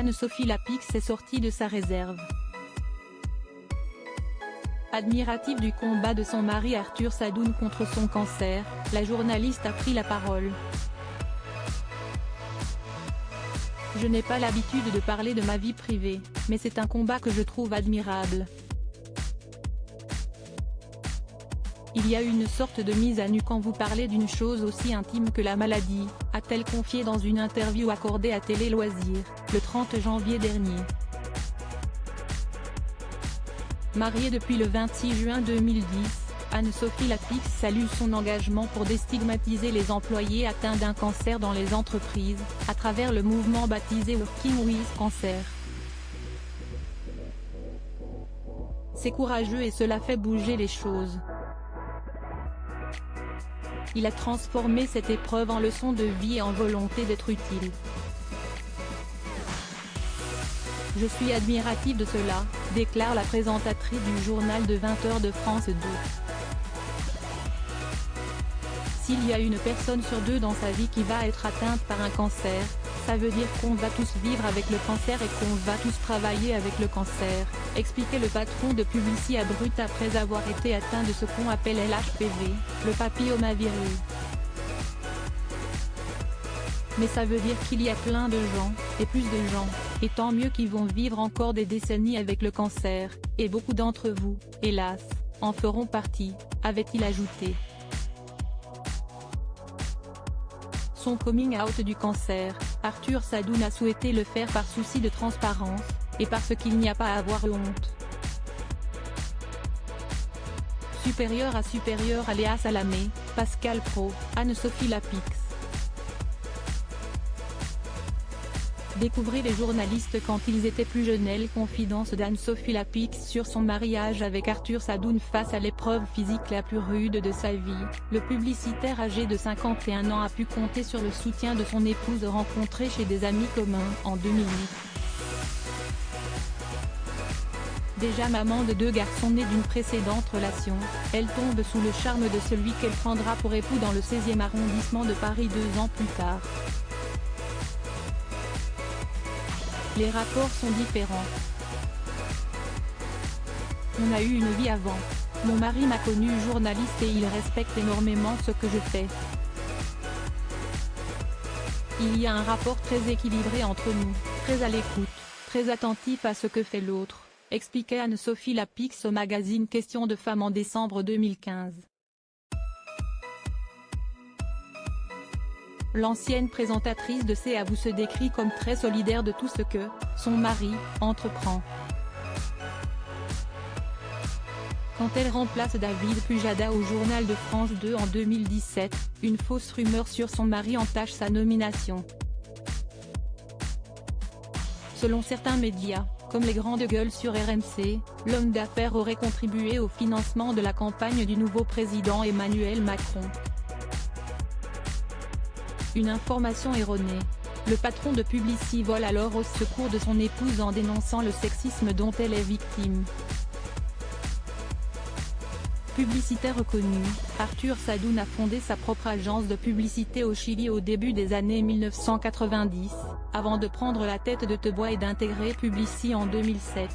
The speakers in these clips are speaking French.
Anne-Sophie Lapix est sortie de sa réserve. Admirative du combat de son mari Arthur Sadoun contre son cancer, la journaliste a pris la parole. Je n'ai pas l'habitude de parler de ma vie privée, mais c'est un combat que je trouve admirable. Il y a une sorte de mise à nu quand vous parlez d'une chose aussi intime que la maladie, a-t-elle confié dans une interview accordée à Télé Loisirs, le 30 janvier dernier. Mariée depuis le 26 juin 2010, Anne-Sophie Lapix salue son engagement pour déstigmatiser les employés atteints d'un cancer dans les entreprises, à travers le mouvement baptisé Working with Cancer. C'est courageux et cela fait bouger les choses. Il a transformé cette épreuve en leçon de vie et en volonté d'être utile. Je suis admirative de cela, déclare la présentatrice du journal de 20h de France 2. S'il y a une personne sur deux dans sa vie qui va être atteinte par un cancer, ça veut dire qu'on va tous vivre avec le cancer et qu'on va tous travailler avec le cancer, expliquait le patron de Publicis à Brut après avoir été atteint de ce qu'on appelle l'HPV, le papillomavirus. Mais ça veut dire qu'il y a plein de gens, et plus de gens, et tant mieux qui vont vivre encore des décennies avec le cancer, et beaucoup d'entre vous, hélas, en feront partie, avait-il ajouté. Son coming out du cancer, Arthur Sadoun a souhaité le faire par souci de transparence, et parce qu'il n'y a pas à avoir honte. Supérieur à Léa Salamé, Pascal Praud, Anne-Sophie Lapix. Découvrez les journalistes quand ils étaient plus jeunes. Confidence d'Anne-Sophie Lapix sur son mariage avec Arthur Sadoun. Face à l'épreuve physique la plus rude de sa vie, le publicitaire âgé de 51 ans a pu compter sur le soutien de son épouse rencontrée chez des amis communs en 2008. Déjà maman de 2 garçons nés d'une précédente relation, elle tombe sous le charme de celui qu'elle prendra pour époux dans le 16e arrondissement de Paris 2 ans plus tard. Les rapports sont différents. On a eu une vie avant. Mon mari m'a connue journaliste et il respecte énormément ce que je fais. Il y a un rapport très équilibré entre nous, très à l'écoute, très attentif à ce que fait l'autre, expliquait Anne-Sophie Lapix au magazine Question de Femme en décembre 2015. L'ancienne présentatrice de C'est à vous se décrit comme très solidaire de tout ce que son mari entreprend. Quand elle remplace David Pujada au journal de France 2 en 2017, une fausse rumeur sur son mari entache sa nomination. Selon certains médias, comme les grandes gueules sur RMC, l'homme d'affaires aurait contribué au financement de la campagne du nouveau président Emmanuel Macron. Une information erronée. Le patron de Publicis vole alors au secours de son épouse en dénonçant le sexisme dont elle est victime. Publicitaire reconnu, Arthur Sadoun a fondé sa propre agence de publicité au Chili au début des années 1990, avant de prendre la tête de Tebois et d'intégrer Publicis en 2007.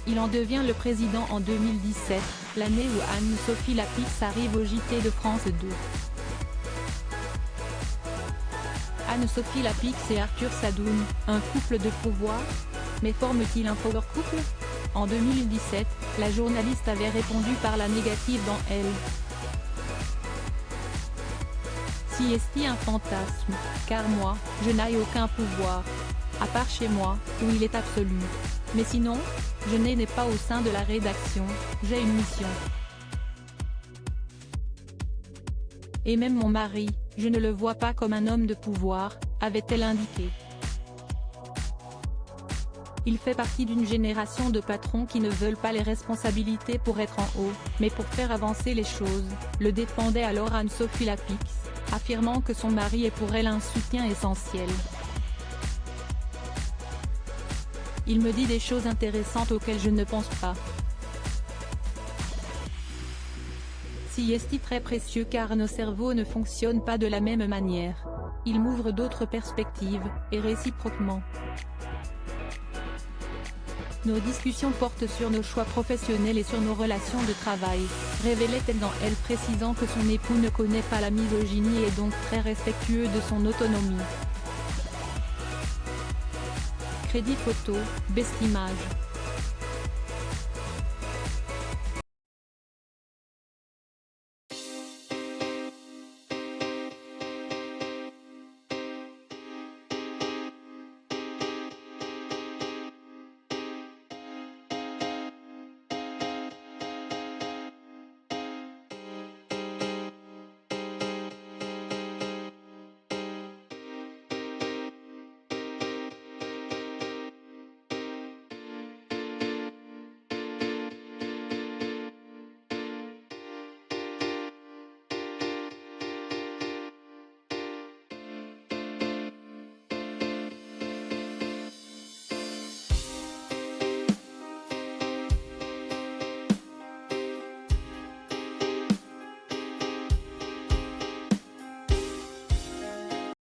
Il en devient le président en 2017, l'année où Anne-Sophie Lapix arrive au JT de France 2. Anne-Sophie Lapix et Arthur Sadoun, un couple de pouvoir? Mais forment-ils un power couple? En 2017, la journaliste avait répondu par la négative dans Elle. Si est-il un fantasme, car moi, je n'ai aucun pouvoir. À part chez moi, où il est absolu. Mais sinon, je n'ai pas au sein de la rédaction, j'ai une mission. Et même mon mari, je ne le vois pas comme un homme de pouvoir, avait-elle indiqué. Il fait partie d'une génération de patrons qui ne veulent pas les responsabilités pour être en haut, mais pour faire avancer les choses, le défendait alors Anne-Sophie Lapix, affirmant que son mari est pour elle un soutien essentiel. Il me dit des choses intéressantes auxquelles je ne pense pas. Si est très précieux car nos cerveaux ne fonctionnent pas de la même manière. il m'ouvre d'autres perspectives, et réciproquement. Nos discussions portent sur nos choix professionnels et sur nos relations de travail, révélait-elle dans Elle, précisant que son époux ne connaît pas la misogynie et est donc très respectueux de son autonomie. Crédit photo, Best Image.